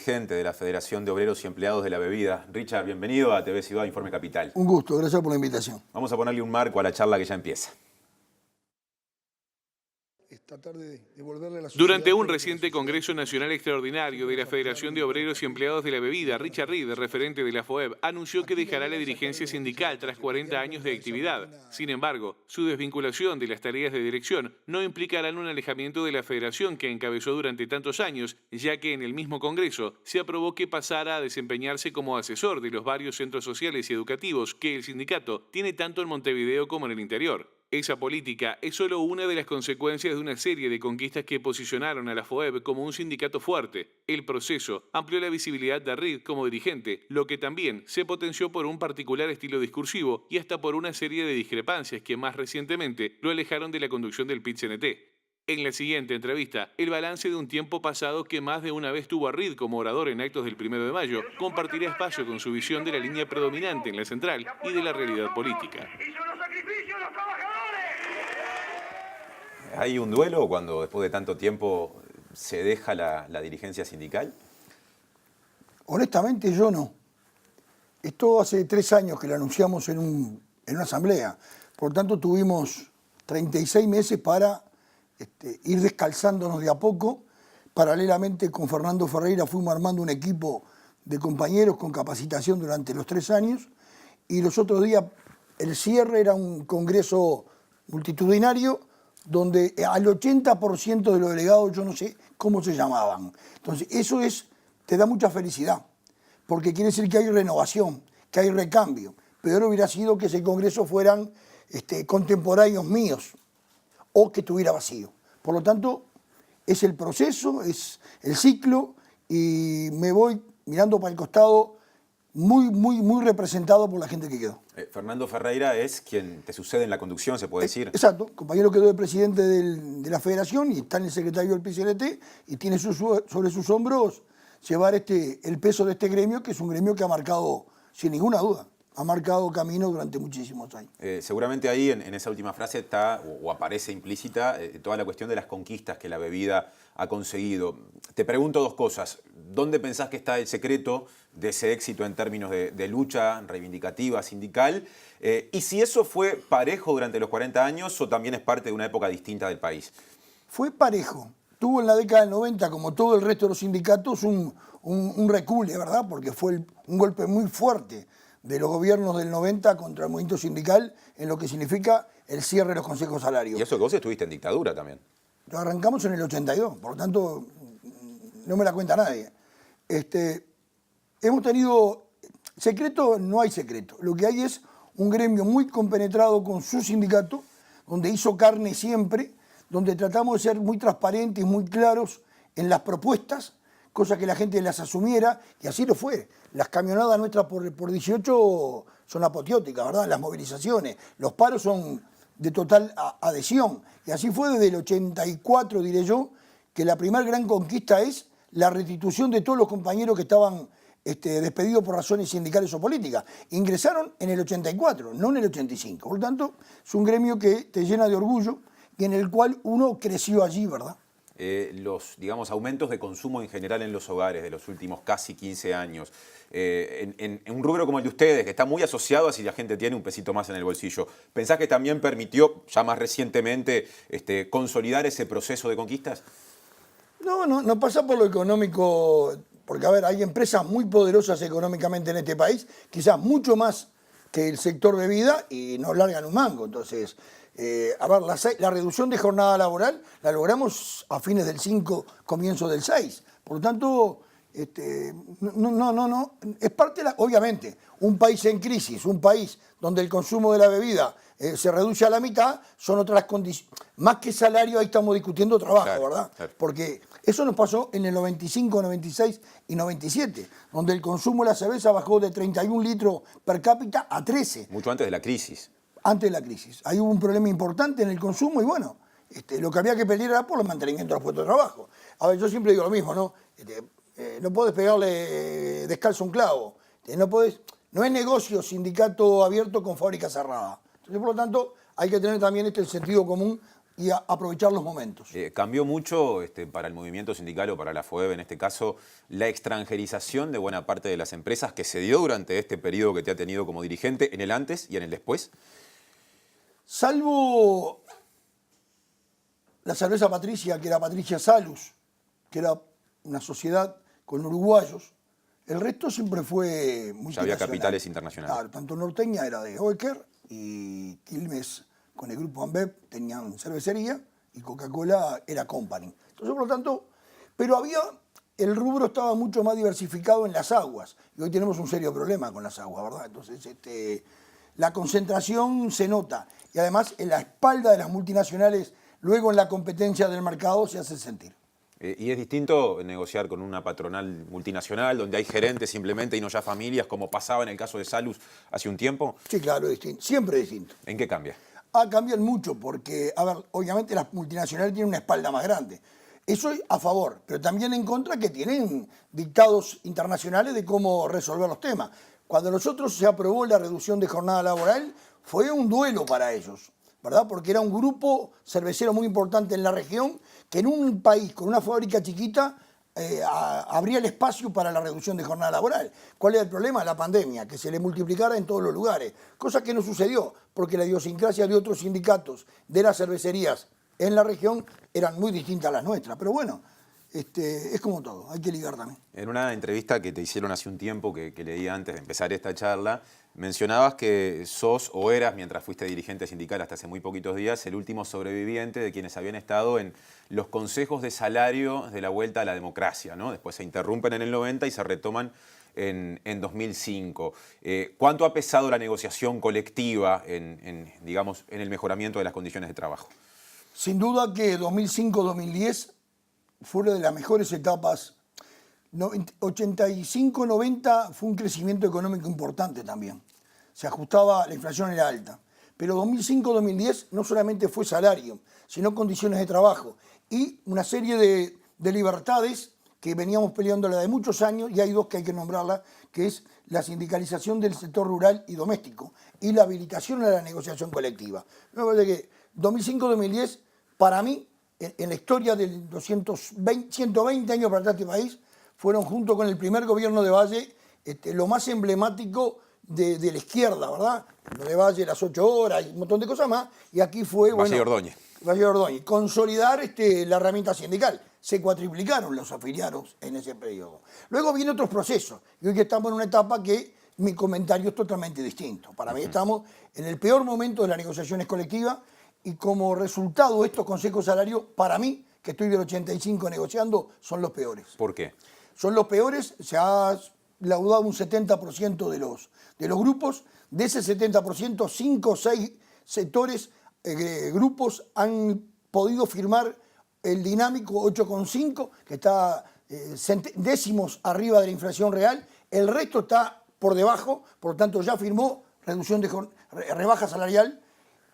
dirigente de la Federación de Obreros y Empleados de la Bebida. Richard, bienvenido a TV Ciudad Informe Capital. Un gusto, gracias por la invitación. Vamos a ponerle un marco a la charla que ya empieza. Durante un reciente Congreso Nacional Extraordinario de la Federación de Obreros y Empleados de la Bebida, Richard Reed, referente de la FOEB, anunció que dejará la dirigencia sindical tras 40 años de actividad. Sin embargo, su desvinculación de las tareas de dirección no implicará un alejamiento de la federación que encabezó durante tantos años, ya que en el mismo Congreso se aprobó que pasara a desempeñarse como asesor de los varios centros sociales y educativos que el sindicato tiene tanto en Montevideo como en el interior. Esa política es solo una de las consecuencias de una serie de conquistas que posicionaron a la FOEB como un sindicato fuerte. El proceso amplió la visibilidad de Reed como dirigente, lo que también se potenció por un particular estilo discursivo y hasta por una serie de discrepancias que más recientemente lo alejaron de la conducción del PIT-CNT. En la siguiente entrevista, el balance de un tiempo pasado que más de una vez tuvo a Reed como orador en actos del 1 de mayo, compartirá espacio con su visión de la línea predominante en la central y de la realidad política. ¿Hay un duelo cuando después de tanto tiempo se deja la dirigencia sindical? Honestamente yo no. Esto hace 3 años que lo anunciamos en una asamblea. Por lo tanto tuvimos 36 meses para ir descalzándonos de a poco. Paralelamente con Fernando Ferreira fuimos armando un equipo de compañeros con capacitación durante los 3 años. Y los otros días el cierre era un congreso multitudinario donde al 80% de los delegados yo no sé cómo se llamaban. Entonces eso te da mucha felicidad, porque quiere decir que hay renovación, que hay recambio. Peor hubiera sido que ese congreso fueran contemporáneos míos o que estuviera vacío. Por lo tanto, es el proceso, es el ciclo y me voy mirando para el costado muy representado por la gente que quedó. Fernando Ferreira es quien te sucede en la conducción, se puede decir. Exacto, compañero quedó de presidente de la federación y está en el secretario del PIT-CNT y tiene sobre sus hombros llevar el peso de este gremio, que es un gremio que ha marcado, sin ninguna duda, ha marcado camino durante muchísimos años. Seguramente ahí en esa última frase está o aparece implícita toda la cuestión de las conquistas que la bebida ha conseguido. Te pregunto 2 cosas. ¿Dónde pensás que está el secreto de ese éxito en términos de lucha reivindicativa sindical? Y si eso fue parejo durante los 40 años o también es parte de una época distinta del país. Fue parejo. Tuvo en la década del 90, como todo el resto de los sindicatos, un recule, ¿verdad? Porque fue un golpe muy fuerte de los gobiernos del 90 contra el movimiento sindical en lo que significa el cierre de los consejos salarios. Y eso que vos estuviste en dictadura también. Lo arrancamos en el 82, por lo tanto no me la cuenta nadie. Hemos tenido... Secreto, no hay secreto. Lo que hay es un gremio muy compenetrado con su sindicato, donde hizo carne siempre, donde tratamos de ser muy transparentes y muy claros en las propuestas, cosa que la gente las asumiera, y así lo fue. Las camionadas nuestras por 18 son apoteóticas, ¿verdad? Las movilizaciones, los paros son de total adhesión. Y así fue desde el 84, diré yo, que la primera gran conquista es la restitución de todos los compañeros que estaban despedidos por razones sindicales o políticas. Ingresaron en el 84, no en el 85. Por lo tanto, es un gremio que te llena de orgullo y en el cual uno creció allí, ¿verdad? Los, digamos, aumentos de consumo en general en los hogares de los últimos casi 15 años, en un rubro como el de ustedes, que está muy asociado a si la gente tiene un pesito más en el bolsillo, ¿pensás que también permitió, ya más recientemente, consolidar ese proceso de conquistas? No pasa por lo económico, porque a ver, hay empresas muy poderosas económicamente en este país, quizás mucho más que el sector bebida y nos largan un mango. Entonces, a ver, la reducción de jornada laboral la logramos a fines del 5, comienzo del 6. Por lo tanto, no. Es parte, obviamente, un país en crisis, un país donde el consumo de la bebida se reduce a la mitad, son otras condiciones. Más que salario, ahí estamos discutiendo trabajo, claro, ¿verdad? Claro. Porque eso nos pasó en el 95, 96 y 97, donde el consumo de la cerveza bajó de 31 litros per cápita a 13. Mucho antes de la crisis. Antes de la crisis. Ahí hubo un problema importante en el consumo y bueno, lo que había que pelear era por el mantenimiento de los puestos de trabajo. A ver, yo siempre digo lo mismo, ¿no? No podés pegarle descalzo a un clavo. No es negocio sindicato abierto con fábrica cerrada. Entonces, por lo tanto, hay que tener también el sentido común y aprovechar los momentos. ¿Cambió mucho para el movimiento sindical o para la FOEB en este caso la extranjerización de buena parte de las empresas que se dio durante este periodo que te ha tenido como dirigente, en el antes y en el después? Salvo la cerveza Patricia, que era Patricia Salus, que era una sociedad con uruguayos, el resto siempre fue multinacional. Ya había capitales internacionales. Claro, tanto Norteña era de Oeker y Quilmes con el grupo Ambev tenían cervecería y Coca-Cola era company. Entonces, por lo tanto, pero el rubro estaba mucho más diversificado en las aguas y hoy tenemos un serio problema con las aguas, ¿verdad? Entonces, la concentración se nota y además en la espalda de las multinacionales, luego en la competencia del mercado se hace sentir. ¿Y es distinto negociar con una patronal multinacional donde hay gerentes simplemente y no ya familias, como pasaba en el caso de Salus hace un tiempo? Sí, claro, es distinto, siempre es distinto. ¿En qué cambia? Cambian mucho porque, a ver, obviamente las multinacionales tienen una espalda más grande. Eso a favor, pero también en contra que tienen dictados internacionales de cómo resolver los temas. Cuando nosotros se aprobó la reducción de jornada laboral, fue un duelo para ellos, ¿verdad? Porque era un grupo cervecero muy importante en la región que en un país con una fábrica chiquita abría el espacio para la reducción de jornada laboral. ¿Cuál era el problema? La pandemia, que se le multiplicara en todos los lugares. Cosa que no sucedió, porque la idiosincrasia de otros sindicatos de las cervecerías en la región eran muy distintas a las nuestras. Pero bueno, es como todo, hay que ligar también. En una entrevista que te hicieron hace un tiempo, que leí antes de empezar esta charla, mencionabas que sos o eras, mientras fuiste dirigente sindical hasta hace muy poquitos días, el último sobreviviente de quienes habían estado en los consejos de salario de la vuelta a la democracia, ¿no? Después se interrumpen en el 90 y se retoman en 2005. ¿Cuánto ha pesado la negociación colectiva digamos, en el mejoramiento de las condiciones de trabajo? Sin duda que 2005-2010 fue una de las mejores etapas. 85-90 fue un crecimiento económico importante también. Se ajustaba, la inflación era alta. Pero 2005-2010 no solamente fue salario, sino condiciones de trabajo y una serie de libertades que veníamos peleándola de muchos años, y hay dos que hay que nombrarla, que es la sindicalización del sector rural y doméstico y la habilitación a la negociación colectiva. Me parece que 2005-2010, para mí, en la historia de 120 años para este país, fueron junto con el primer gobierno de Valle lo más emblemático de la izquierda, ¿verdad? Lo de Valle, las 8 horas y un montón de cosas más, y aquí fue... Valle y Ordóñez. Valle y Ordóñez. Consolidar la herramienta sindical. Se cuatriplicaron los afiliados en ese periodo. Luego vienen otros procesos, y hoy que estamos en una etapa que mi comentario es totalmente distinto. Para mí estamos en el peor momento de las negociaciones colectivas, y como resultado de estos consejos salarios, para mí, que estoy del 85 negociando, son los peores. ¿Por qué? Son los peores, se ha laudado un 70% de los grupos. De ese 70%, 5 o 6 sectores, grupos han podido firmar el dinámico 8,5, que está décimos arriba de la inflación real. El resto está por debajo, por lo tanto ya firmó reducción de rebaja salarial.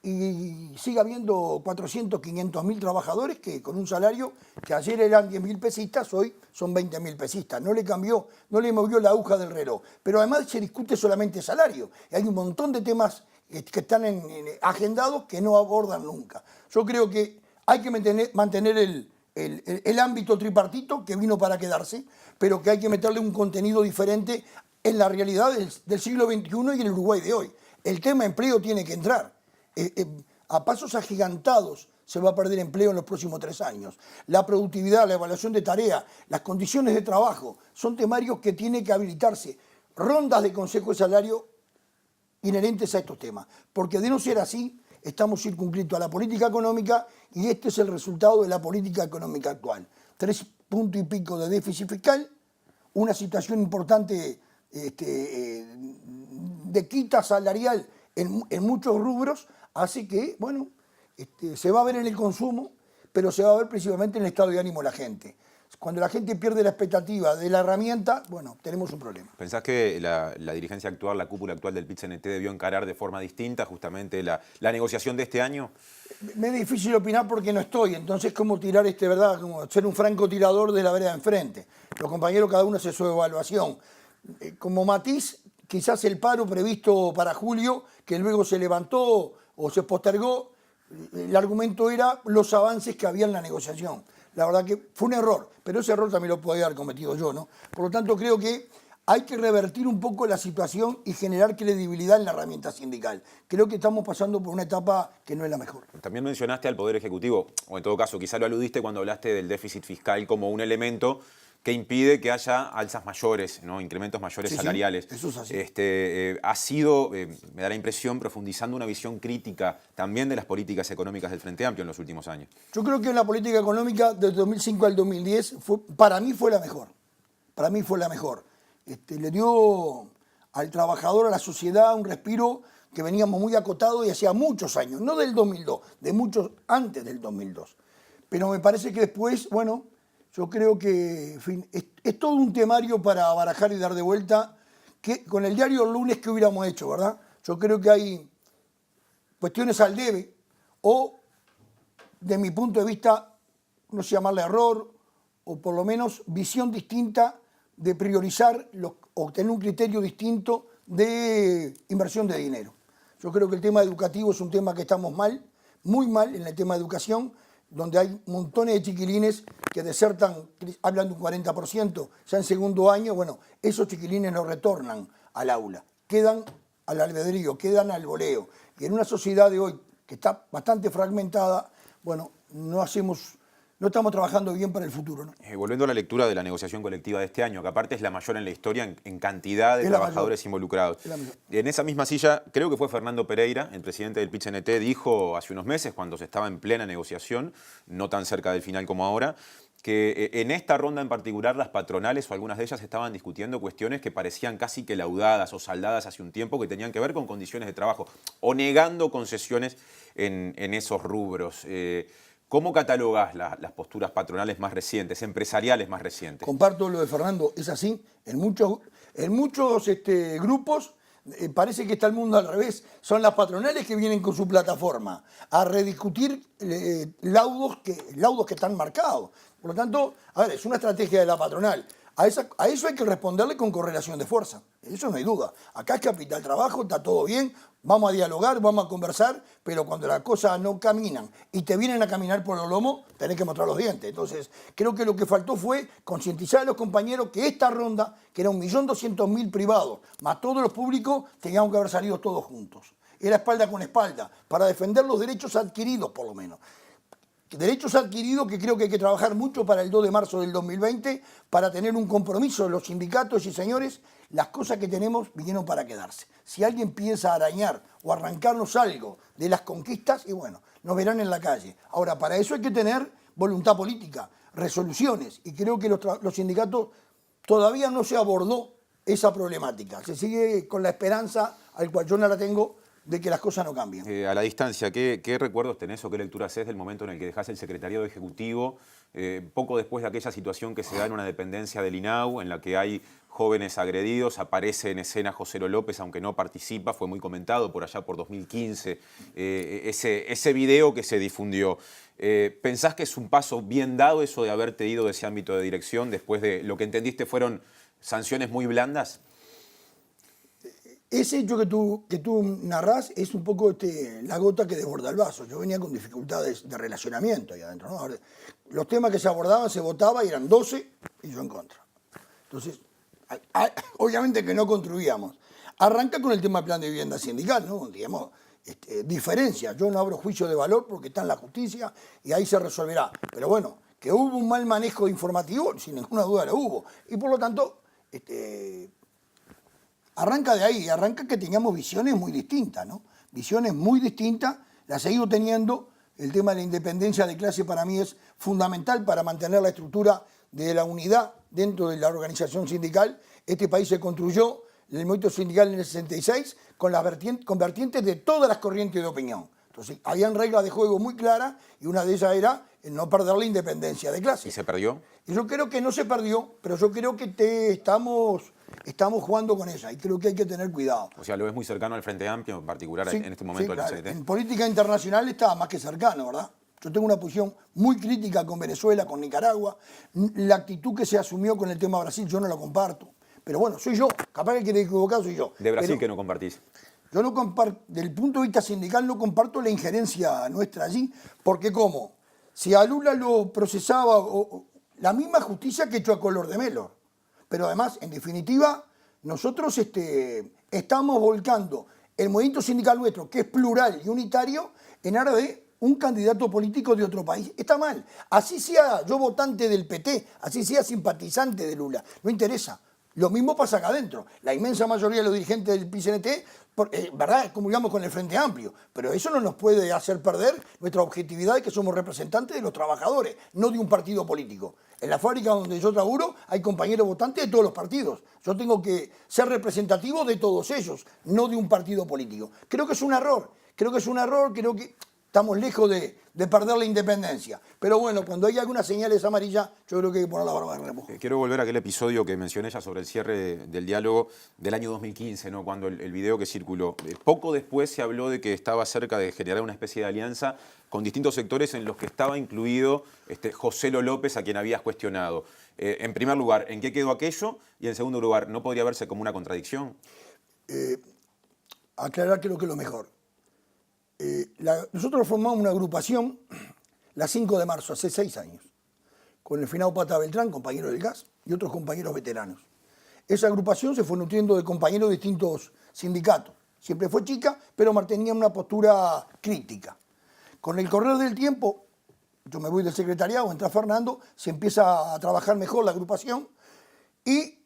Y sigue habiendo 400, 500 mil trabajadores que con un salario que ayer eran 10.000 pesistas, hoy son 20.000 pesistas. No le cambió, no le movió la aguja del reloj. Pero además se discute solamente salario. Y hay un montón de temas que están agendados que no abordan nunca. Yo creo que hay que mantener el ámbito tripartito que vino para quedarse, pero que hay que meterle un contenido diferente en la realidad del siglo XXI y en el Uruguay de hoy. El tema empleo tiene que entrar. A pasos agigantados se va a perder empleo en los próximos 3 años. La productividad, la evaluación de tarea, las condiciones de trabajo, son temarios que tienen que habilitarse. Rondas de consejo de salario inherentes a estos temas. Porque de no ser así, estamos circunscritos a la política económica y este es el resultado de la política económica actual. 3 puntos y pico de déficit fiscal, una situación importante de quita salarial en muchos rubros, hace que, bueno, se va a ver en el consumo, pero se va a ver principalmente en el estado de ánimo de la gente. Cuando la gente pierde la expectativa de la herramienta, bueno, tenemos un problema. ¿Pensás que la dirigencia actual, la cúpula actual del PIT-CNT debió encarar de forma distinta justamente la negociación de este año? Me es difícil opinar porque no estoy, entonces como tirar ¿verdad? Como ser un francotirador de la vereda enfrente. Los compañeros cada uno hace su evaluación. Como matiz, quizás el paro previsto para julio, que luego se levantó o se postergó, el argumento era los avances que había en la negociación. La verdad que fue un error, pero ese error también lo podía haber cometido yo, ¿no? Por lo tanto, creo que hay que revertir un poco la situación y generar credibilidad en la herramienta sindical. Creo que estamos pasando por una etapa que no es la mejor. También mencionaste al Poder Ejecutivo, o en todo caso quizá lo aludiste cuando hablaste del déficit fiscal como un elemento que impide que haya alzas mayores, ¿no? Incrementos mayores salariales. Sí, eso es así. Ha sido, me da la impresión, profundizando una visión crítica también de las políticas económicas del Frente Amplio en los últimos años. Yo creo que la política económica del 2005 al 2010 para mí fue la mejor. Para mí fue la mejor. Le dio al trabajador, a la sociedad, un respiro que veníamos muy acotados y hacía muchos años, no del 2002, de muchos antes del 2002. Pero me parece que después, bueno, yo creo que en fin, es todo un temario para barajar y dar de vuelta, que con el diario El Lunes que hubiéramos hecho, ¿verdad? Yo creo que hay cuestiones al debe o, de mi punto de vista, no sé llamarle error, o por lo menos visión distinta de priorizar o tener un criterio distinto de inversión de dinero. Yo creo que el tema educativo es un tema que estamos mal, muy mal en el tema de educación, donde hay montones de chiquilines que desertan, hablan de un 40%, ya en segundo año, bueno, esos chiquilines no retornan al aula, quedan al albedrío, quedan al voleo. Y en una sociedad de hoy que está bastante fragmentada, bueno, no estamos trabajando bien para el futuro, ¿no? Volviendo a la lectura de la negociación colectiva de este año, que aparte es la mayor en la historia en cantidad de trabajadores involucrados. En esa misma silla, creo que fue Fernando Pereira, el presidente del PIT-CNT, dijo hace unos meses, cuando se estaba en plena negociación, no tan cerca del final como ahora, que en esta ronda en particular las patronales o algunas de ellas estaban discutiendo cuestiones que parecían casi que laudadas o saldadas hace un tiempo, que tenían que ver con condiciones de trabajo o negando concesiones en esos rubros. ¿Cómo catalogás las posturas patronales más recientes, empresariales más recientes? Comparto lo de Fernando, es así. En muchos grupos parece que está el mundo al revés. Son las patronales que vienen con su plataforma a rediscutir laudos que están marcados. Por lo tanto, a ver, es una estrategia de la patronal. A eso hay que responderle con correlación de fuerza. Eso no hay duda. Acá es capital trabajo, está todo bien, vamos a dialogar, vamos a conversar, pero cuando las cosas no caminan y te vienen a caminar por los lomos, tenés que mostrar los dientes. Entonces, creo que lo que faltó fue concientizar a los compañeros que esta ronda, que era 1.200.000 privados, más todos los públicos, teníamos que haber salido todos juntos. Era espalda con espalda, para defender los derechos adquiridos, por lo menos. Derechos adquiridos que creo que hay que trabajar mucho para el 2 de marzo del 2020 para tener un compromiso de los sindicatos y señores, las cosas que tenemos vinieron para quedarse. Si alguien piensa arañar o arrancarnos algo de las conquistas, y bueno, nos verán en la calle. Ahora, para eso hay que tener voluntad política, resoluciones, y creo que los sindicatos todavía no se abordó esa problemática. Se sigue con la esperanza, al cual yo no la tengo, de que las cosas no cambien. A la distancia, ¿qué recuerdos tenés o qué lectura haces del momento en el que dejás el secretariado ejecutivo, poco después de aquella situación que se da en una dependencia del INAU, en la que hay jóvenes agredidos, aparece en escena José López, aunque no participa, fue muy comentado por allá por 2015, ese video que se difundió. ¿Pensás que es un paso bien dado eso de haberte ido de ese ámbito de dirección después de lo que entendiste fueron sanciones muy blandas? Ese hecho que tú narrás es un poco la gota que desborda el vaso. Yo venía con dificultades de relacionamiento ahí adentro, ¿no? Los temas que se abordaban, se votaba y eran 12 y yo en contra. Entonces, obviamente que no construíamos. Arranca con el tema del plan de vivienda sindical, ¿no? Digamos, diferencia. Yo no abro juicio de valor porque está en la justicia y ahí se resolverá. Pero bueno, que hubo un mal manejo informativo, sin ninguna duda lo hubo. Y por lo tanto, arranca de ahí, arranca que teníamos visiones muy distintas, ¿no? Visiones muy distintas, las he ido teniendo. El tema de la independencia de clase para mí es fundamental para mantener la estructura de la unidad dentro de la organización sindical. Este país se construyó, el movimiento sindical en el 66, con vertientes de todas las corrientes de opinión. Entonces, habían reglas de juego muy claras y una de ellas era el no perder la independencia de clase. ¿Y se perdió? Y yo creo que no se perdió, pero yo creo que estamos jugando con ella y creo que hay que tener cuidado. O sea, lo ves muy cercano al Frente Amplio, en particular Sí, en este momento sí, del claro. CNT. En política internacional está más que cercano, ¿verdad? Yo tengo una posición muy crítica con Venezuela, con Nicaragua. La actitud que se asumió con el tema Brasil yo no la comparto. Pero bueno, soy yo. Capaz que quiere equivocar, soy yo. De Brasil pero, que no compartís. Yo no comparto, del punto de vista sindical no comparto la injerencia nuestra allí, porque ¿cómo? Si a Lula lo procesaba la misma justicia que echó a Color de Melo. Pero además, en definitiva, nosotros estamos volcando el movimiento sindical nuestro, que es plural y unitario, en aras de un candidato político de otro país. Está mal. Así sea yo votante del PT, así sea simpatizante de Lula, no interesa. Lo mismo pasa acá adentro. La inmensa mayoría de los dirigentes del PCNT, ¿verdad?, comulgamos con el Frente Amplio, pero eso no nos puede hacer perder nuestra objetividad de que somos representantes de los trabajadores, no de un partido político. En la fábrica donde yo laburo hay compañeros votantes de todos los partidos. Yo tengo que ser representativo de todos ellos, no de un partido político. Creo que es un error, creo que estamos lejos de perder la independencia. Pero bueno, cuando hay algunas señales amarillas, yo creo que hay que poner la barba de remojo. Quiero volver a aquel episodio que mencioné ya sobre el cierre del diálogo del año 2015, ¿no? Cuando el video que circuló. Poco después se habló de que estaba cerca de generar una especie de alianza con distintos sectores en los que estaba incluido José Lo López, a quien habías cuestionado. En primer lugar, ¿en qué quedó aquello? Y en segundo lugar, ¿no podría verse como una contradicción? Aclarar creo que es lo mejor. Nosotros formamos una agrupación la 5 de marzo, hace 6 años, con el finado Pata Beltrán, compañero del gas, y otros compañeros veteranos. Esa agrupación se fue nutriendo de compañeros de distintos sindicatos. Siempre fue chica, pero mantenía una postura crítica. Con el correr del tiempo, yo me voy del secretariado, entra Fernando, se empieza a trabajar mejor la agrupación, y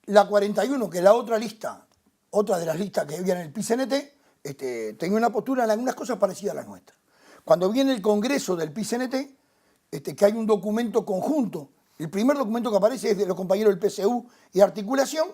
la 41, que es la otra lista, otra de las listas que había en el PCNT, tenía una postura en algunas cosas parecidas a las nuestras. Cuando viene el congreso del PCNT, que hay un documento conjunto, el primer documento que aparece es de los compañeros del PCU y articulación,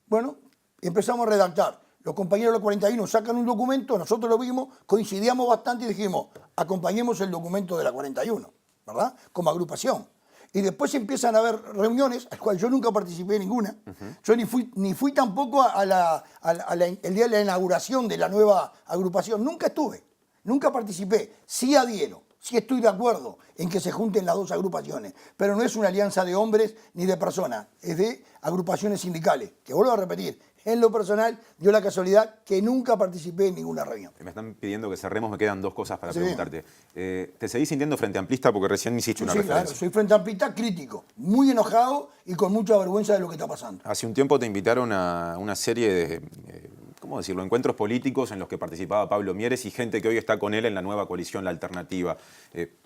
bueno, empezamos a redactar. Los compañeros de la 41 sacan un documento, nosotros lo vimos, coincidíamos bastante y dijimos, acompañemos el documento de la 41, ¿verdad? Como agrupación. Y después empiezan a haber reuniones, a las cuales yo nunca participé en ninguna. Yo ni fui tampoco el día de la inauguración de la nueva agrupación. Nunca estuve, nunca participé. Sí adhiero, sí estoy de acuerdo en que se junten las dos agrupaciones. Pero no es una alianza de hombres ni de personas, es de agrupaciones sindicales. Que vuelvo a repetir, en lo personal dio la casualidad que nunca participé en ninguna reunión. Me están pidiendo que cerremos, me quedan 2 cosas para preguntarte. ¿Te seguís sintiendo frente amplista? Porque recién me hiciste una referencia. Claro, soy frente amplista crítico, muy enojado y con mucha vergüenza de lo que está pasando. Hace un tiempo te invitaron a una serie de, ¿cómo decirlo?, encuentros políticos en los que participaba Pablo Mieres y gente que hoy está con él en la nueva coalición La Alternativa.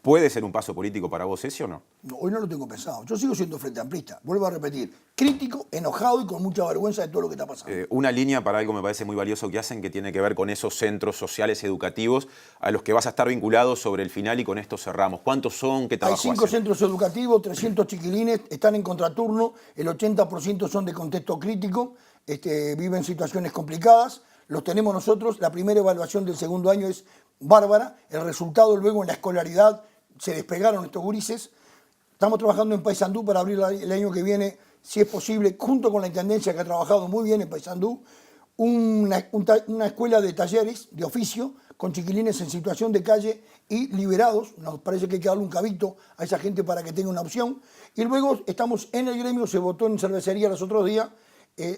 ¿Puede ser un paso político para vos ese o no? No, hoy no lo tengo pensado. Yo sigo siendo frente amplista. Vuelvo a repetir, crítico, enojado y con mucha vergüenza de todo lo que está pasando. Una línea para algo me parece muy valioso que hacen, que tiene que ver con esos centros sociales educativos a los que vas a estar vinculados sobre el final, y con esto cerramos. ¿Cuántos son? ¿Qué trabajo hacen? Hay 5 centros educativos, 300 chiquilines, están en contraturno, el 80% son de contexto crítico, viven situaciones complicadas, los tenemos nosotros. La primera evaluación del segundo año es bárbara, el resultado luego en la escolaridad, se despegaron estos gurises. Estamos trabajando en Paysandú para abrir el año que viene, si es posible, junto con la Intendencia, que ha trabajado muy bien en Paysandú, una escuela de talleres, de oficio, con chiquilines en situación de calle y liberados. Nos parece que hay que darle un cabito a esa gente para que tenga una opción. Y luego estamos en el gremio, se votó en cervecería los otros días,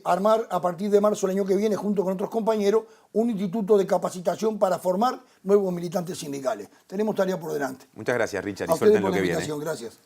armar a partir de marzo el año que viene, junto con otros compañeros, un instituto de capacitación para formar nuevos militantes sindicales. Tenemos tarea por delante. Muchas gracias, Richard, y suerte en lo que viene. Gracias.